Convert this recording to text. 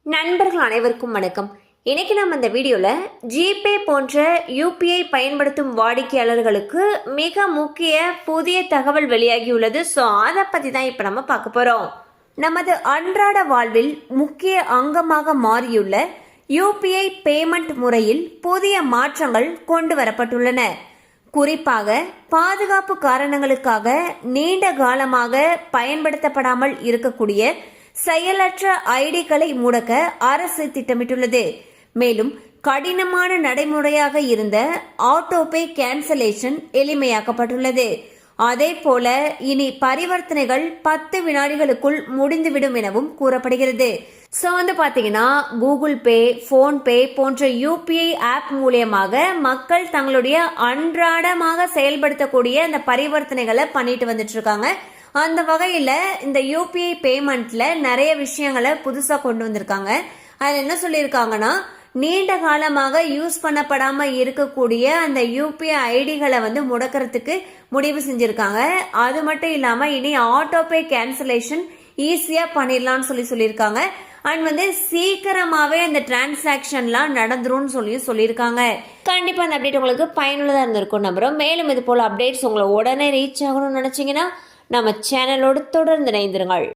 நண்பர்கள் அனைவருக்கும் வணக்கம். இன்னைக்கு நம்ம இந்த வீடியோவில் ஜிபே போன்ற யூபிஐ பயன்படுத்தும் வாடிக்கையாளர்களுக்கு மிக முக்கிய புதிய தகவல் வெளியாகியுள்ளது. ஸோ அதை பற்றி தான் இப்போ நம்ம பார்க்க போகிறோம். நமது அன்றாட வாழ்வில் முக்கிய அங்கமாக மாறியுள்ள யூபிஐ பேமெண்ட் முறையில் புதிய மாற்றங்கள் கொண்டு வரப்பட்டுள்ளன. குறிப்பாக பாதுகாப்பு காரணங்களுக்காக நீண்ட காலமாக பயன்படுத்தப்படாமல் இருக்கக்கூடிய செயலற்ற ஐடிகளை முடக்க அரசு திட்டமிட்டுள்ளது. மேலும் கடினமான நடைமுறையாக இருந்த ஆட்டோபே கேன்சலேஷன் எளிமையாக்கப்பட்டுள்ளது. அதே போல இனி பரிவர்த்தனைகள் 10 வினாடிகளுக்குள் முடிந்துவிடும் எனவும் கூறப்படுகிறது. ஸோ பாத்தீங்கன்னா கூகுள் பே, போன்பே போன்ற யூபிஐ ஆப் மூலியமாக மக்கள் தங்களுடைய அன்றாடமாக செயல்படுத்தக்கூடிய அந்த பரிவர்த்தனைகளை பண்ணிட்டு வந்துட்டு இருக்காங்க. அந்த வகையில இந்த யூபிஐ பேமெண்ட்ல நிறைய விஷயங்களை புதுசா கொண்டு வந்திருக்காங்க. அது என்ன சொல்லியிருக்காங்கன்னா, நீண்ட காலமாக யூஸ் பண்ணப்படாம இருக்கக்கூடிய அந்த யூபிஐ ஐடிகளை முடக்கிறதுக்கு முடிவு செஞ்சிருக்காங்க. அது மட்டும் இல்லாம இனி ஆட்டோபே கேன்சலேஷன் ஈஸியா பண்ணிடலாம்னு சொல்லியிருக்காங்க. அண்ட் சீக்கிரமாவே அந்த டிரான்சாக்ஷன்லாம் நடந்துரும் சொல்லியிருக்காங்க. கண்டிப்பா அந்த அப்டேட் உங்களுக்கு பயனுள்ளதா இருந்திருக்கும் நம்புறோம். மேலும் இது போல அப்டேட்ஸ் உங்களை உடனே ரீச் ஆகணும்னு நினைச்சீங்கன்னா நம்ம சேனலோடு தொடர்ந்து இணைந்திருங்கள்.